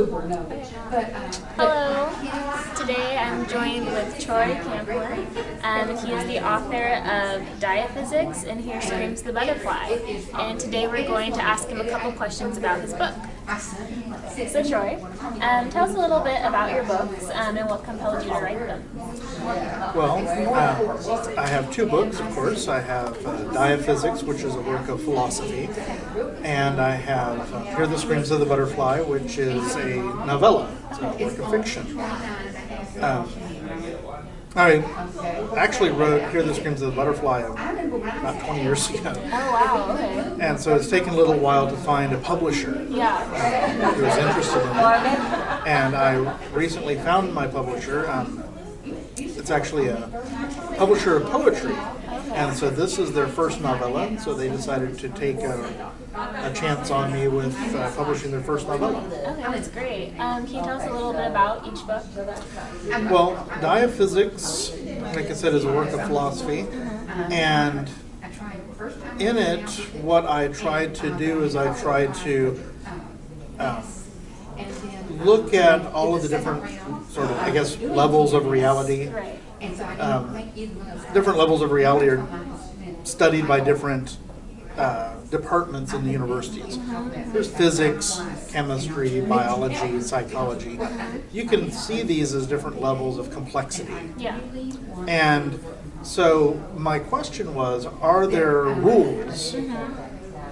Hello. Today I'm joined with Troy Camplin, and he is the author of Diaphysics and Here Screams the Butterfly. And today we're going to ask him a couple questions about his book. So Troy, tell us a little bit about your books and what compelled you to write them. Well, I have two books, of course. I have Diaphysics, which is a work of philosophy, and I have Hear the Screams of the Butterfly, which is a novella. It's a work of fiction. I actually wrote Hear the Screams of the Butterfly about 20 years ago. Oh wow, okay. And so it's taken a little while to find a publisher who was interested in it. And I recently found my publisher. It's actually a publisher of poetry. And so this is their first novella, so they decided to take a chance on me with publishing their first novella. Okay, that's great. Can you tell us a little bit about each book? Well, Diaphysics, like I said, is a work of philosophy, and in it, what I tried to do is I tried to look at all of the different sort of, I guess, levels of reality. Right. Different levels of reality are studied by different departments in the universities. There's physics, chemistry, biology, psychology. You can see these as different levels of complexity. Yeah. And so my question was, are there rules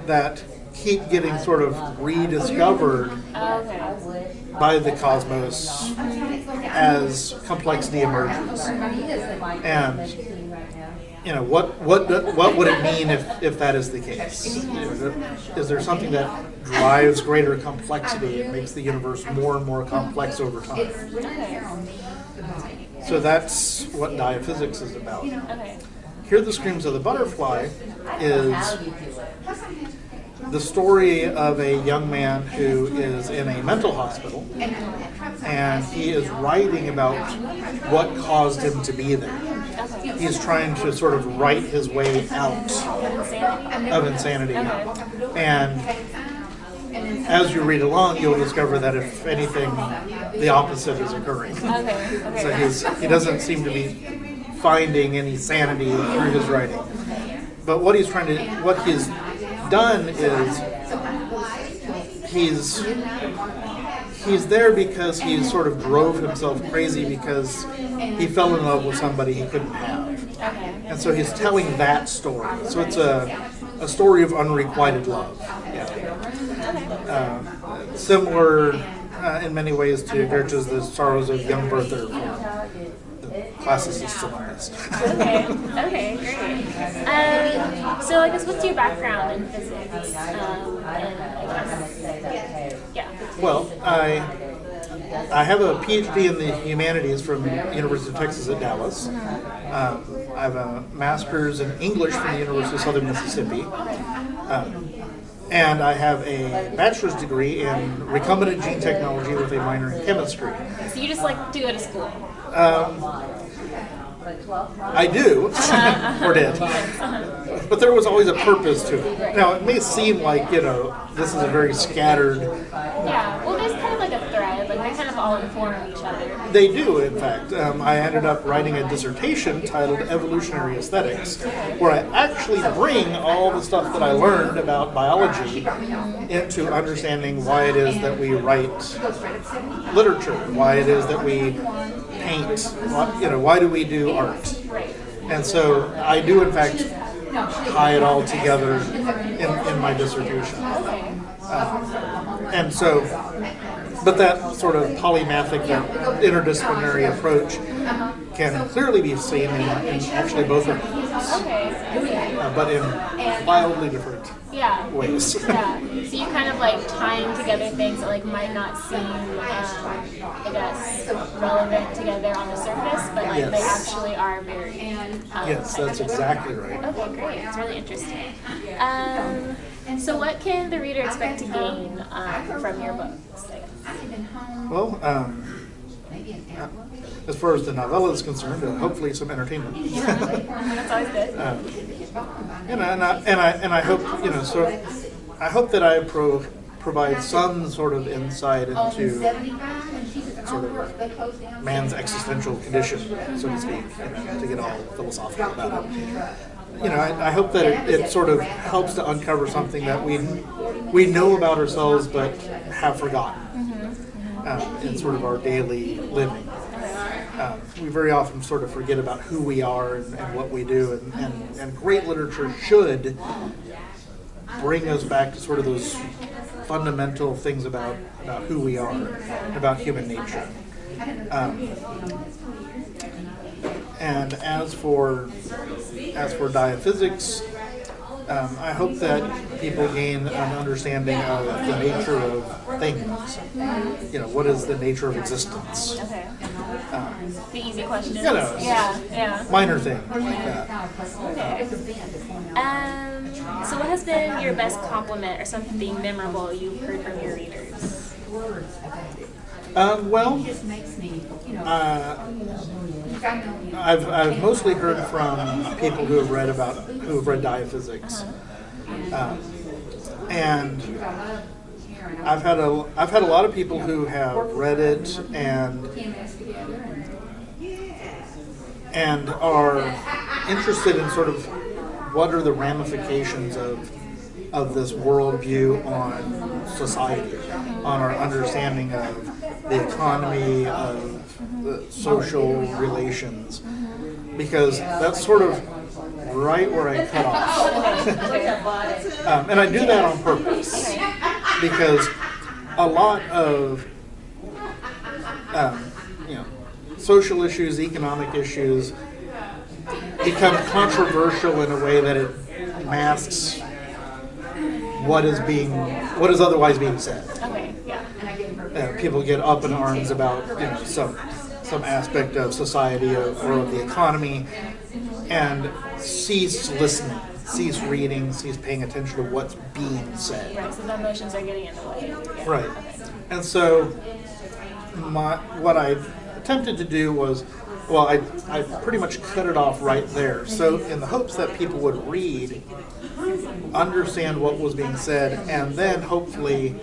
that keep getting sort of rediscovered by the cosmos as complexity emerges? And you know, what would it mean if that is the case? Is there something that drives greater complexity and makes the universe more and more complex over time? So that's what Diaphysics is about. Hear the Screams of the Butterfly is the story of a young man who is in a mental hospital, and he is writing about what caused him to be there. He's trying to sort of write his way out of insanity. And as you read along, you'll discover that if anything, the opposite is occurring. So he doesn't seem to be finding any sanity through his writing. But what he's done is he's there because he sort of drove himself crazy because he fell in love with somebody he couldn't have. And so he's telling that story. So it's a story of unrequited love. Similar in many ways to Goethe's The Sorrows of Young Werther, the classicists among us. Okay, great. So I guess what's your background in physics? Well, I have a PhD in the humanities from the University of Texas at Dallas. I have a master's in English from the University of Southern Mississippi. And I have a bachelor's degree in recombinant gene technology with a minor in chemistry. So you just like to go to school? I do, or did. But there was always a purpose to it. Now, it may seem like, this is a very scattered... Yeah, well, there's kind of like a thread. Like, they kind of all inform each other. They do, in fact. I ended up writing a dissertation titled Evolutionary Aesthetics, where I actually bring all the stuff that I learned about biology into understanding why it is that we write literature, why it is that we paint, why do we do art? And so I do, in fact, tie it all together in my dissertation. And so, but that sort of polymathic, interdisciplinary approach can clearly be seen in actually both of them, but in wildly different ways. So you kind of like tying together things that like might not seem, I guess, relevant together on the surface, but like they actually are very. Yes, that's exactly right. Okay, great. It's really interesting. So what can the reader expect to gain from your books? Well, as far as the novella is concerned, hopefully some entertainment. That's always good. And I hope so. I hope that I provide some sort of insight into sort of man's existential condition, so to speak, to get all philosophical about it. I hope that it sort of helps to uncover something that we know about ourselves but have forgotten in sort of our daily living. We very often sort of forget about who we are and what we do, and great literature should bring us back to sort of those fundamental things about who we are, about human nature. And as for diaphysics, I hope that people gain an understanding of the nature of things. What is the nature of existence? Okay. The easy questions. Yeah. Minor things like that. Okay. So what has been your best compliment or something memorable you've heard from your readers? I've mostly heard from people who have read Diaphysics, and I've had a lot of people who have read it and are interested in sort of what are the ramifications of this worldview on society, on our understanding of the economy, of the social relations, because that's sort of right where I cut off. And I do that on purpose, because a lot of social issues, economic issues become controversial in a way that it masks what is otherwise being said. Okay, yeah. People get up in arms about some aspect of society or of the economy, and cease listening, cease reading, cease paying attention to what's being said. Right, so the emotions are getting in the way. Yeah. Right. Okay. And so what I attempted to do was, I pretty much cut it off right there. So in the hopes that people would read, understand what was being said, and then hopefully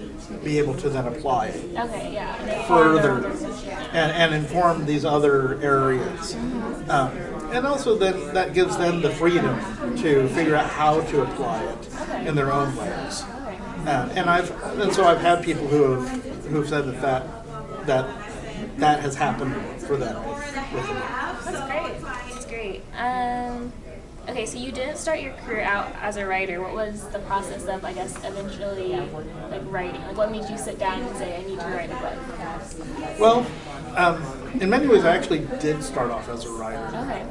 be able to then apply it further and inform these other areas. And also then that gives them the freedom to figure out how to apply it in their own ways. And so I've had people who've said that has happened for them. That's great. Okay, so you didn't start your career out as a writer. What was the process of, I guess, eventually writing? What made you sit down and say, I need to write a book? Well, in many ways, I actually did start off as a writer. Okay.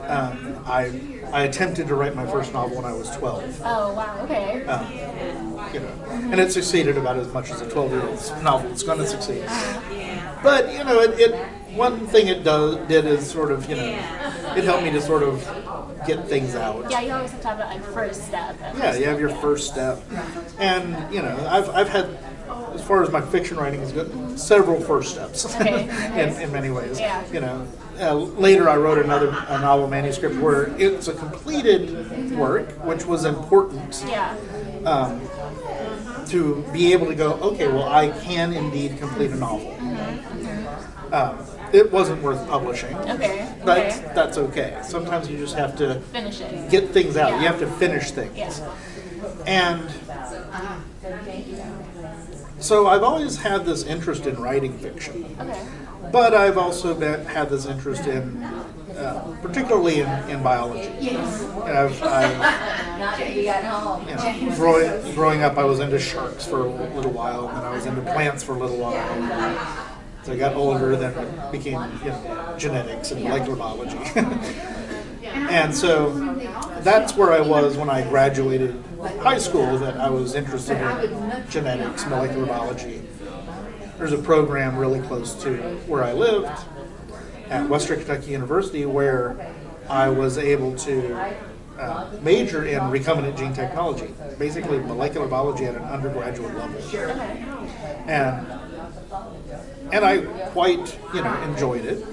I attempted to write my first novel when I was 12. Oh, wow, okay. And it succeeded about as much as a 12-year-old's novel is going to succeed. But one thing it did is sort of it helped me to sort of get things out. Yeah, you always have to have that first step. Yeah, you have your first step, and I've had, as far as my fiction writing is good, several first steps in many ways. Yeah. Later, I wrote a novel manuscript where it's a completed work, which was important. Yeah. To be able to go, okay, well, I can indeed complete a novel. It wasn't worth publishing, but that's okay. Sometimes you just have to finish it, get things out. You have to finish things. Yeah. And so I've always had this interest in writing fiction. But I've also had this interest in, particularly in biology. Growing up, I was into sharks for a little while, and then I was into plants for a little while. As I got older, then it became genetics and molecular biology. And so that's where I was when I graduated high school, that I was interested in genetics, molecular biology. There's a program really close to where I lived at Western Kentucky University where I was able to major in recombinant gene technology, basically molecular biology at an undergraduate level. And I quite, enjoyed it.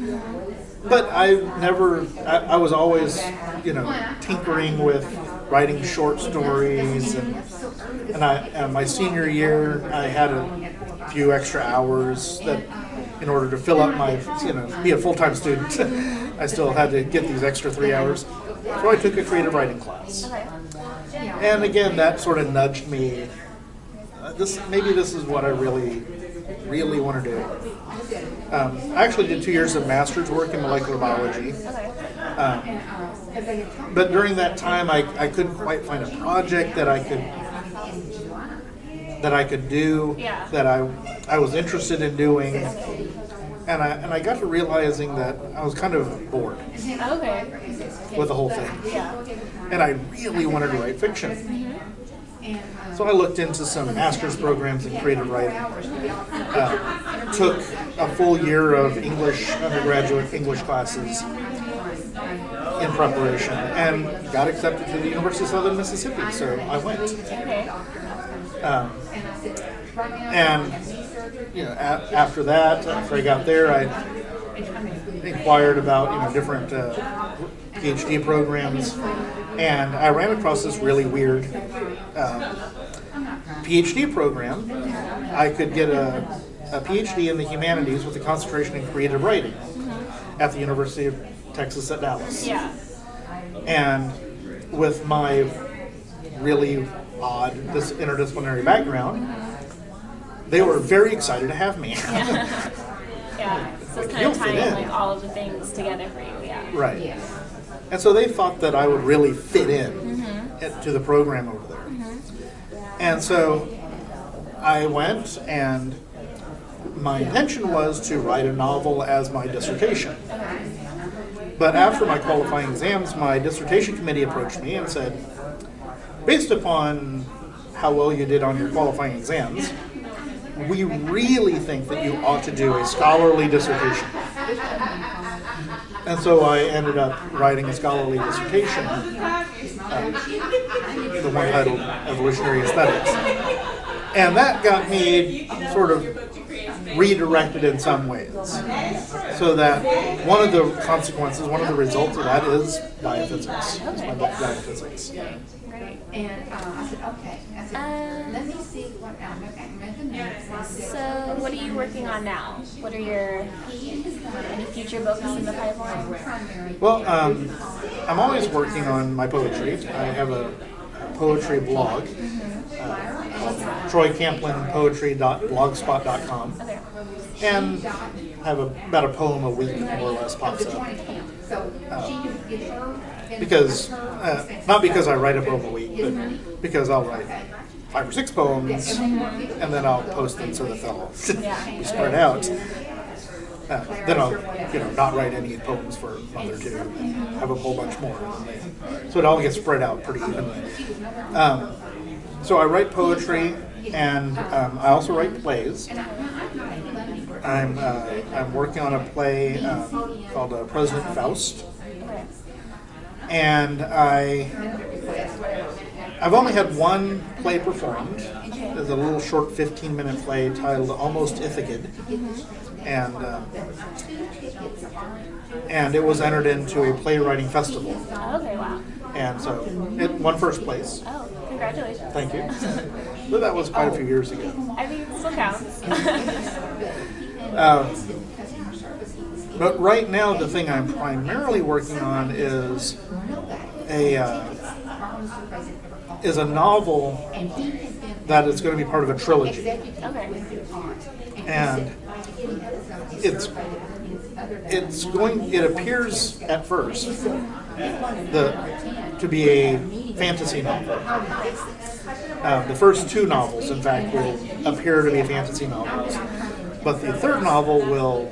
But I was always, tinkering with writing short stories, and my senior year I had a few extra hours that, in order to fill up my, be a full-time student, I still had to get these extra 3 hours. So I took a creative writing class. And again, that sort of nudged me. Maybe this is what I really, really want to do. I actually did 2 years of master's work in molecular biology. But during that time, I couldn't quite find a project that I could do, that I was interested in doing. And I got to realizing that I was kind of bored with the whole thing. And I really wanted to write fiction. So I looked into some master's programs in creative writing, took a full year of undergraduate English classes in preparation, and got accepted to the University of Southern Mississippi, so I went. And after that, after I got there, I inquired about different PhD programs, and I ran across this really weird PhD program. I could get a PhD in the humanities with a concentration in creative writing at the University of Texas at Dallas. And with my really odd interdisciplinary background, they were very excited to have me. So it's kind of tying all of the things together for you. Right. And so they thought that I would really fit in to the program over there. And so I went, and my intention was to write a novel as my dissertation. But after my qualifying exams, my dissertation committee approached me and said, based upon how well you did on your qualifying exams, we really think that you ought to do a scholarly dissertation. And so I ended up writing a scholarly dissertation, the one titled Evolutionary Aesthetics. And that got me sort of redirected in some ways. So that one of the consequences, one of the results of that is Diaphysics. It's my book, Diaphysics. And I said, okay. I said, let me see what So what are you working on now? What are your any future books in the pipeline? Well, I'm always working on my poetry. I have a poetry blog, troycamplinpoetry.blogspot.com, and have about a poem a week, more or less, pops up. Because, not because I write a poem a week, but because I'll write 5 or 6 poems, and then I'll post them so that they'll be spread out. Then I'll, not write any poems for a month or two, and have a whole bunch more. So it all gets spread out pretty evenly. So I write poetry, and I also write plays. I'm working on a play called President Faust, and I've only had one play performed. It's a little short 15-minute play titled Almost Ithacid, and it was entered into a playwriting festival. Okay, wow. And so it won first place. Oh, congratulations. Thank you. But that was quite a few years ago. I mean, it still counts. But right now, the thing I'm primarily working on is a novel that is going to be part of a trilogy. Okay. And it appears at first to be a fantasy novel. The first 2 novels, in fact, will appear to be fantasy novels. But the third novel will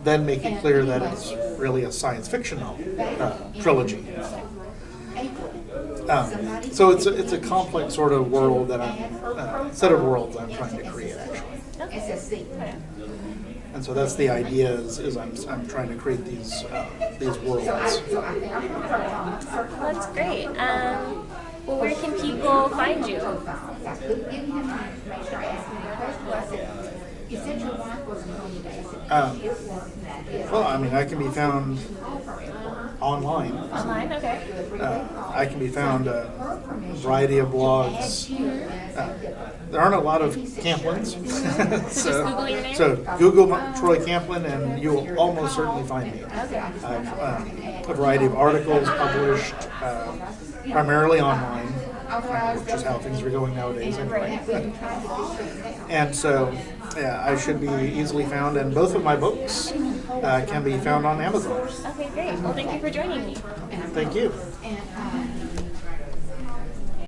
then make it clear that it's really a science fiction novel, trilogy. So it's a complex sort of world that set of worlds I'm trying to create, actually. Okay. And so that's the idea is I'm trying to create these worlds. That's great. Well, where can people find you? Well, I mean, I can be found online. Online, okay. I can be found a variety of blogs. There aren't a lot of Camplins. So just Google your name? So Google Troy Camplin and you will almost certainly find me. Okay. I have a variety of articles published, primarily online, which is how things are going nowadays anyway. And so, yeah, I should be easily found, and both of my books can be found on Amazon. Okay, great. Well, thank you for joining me. Thank you.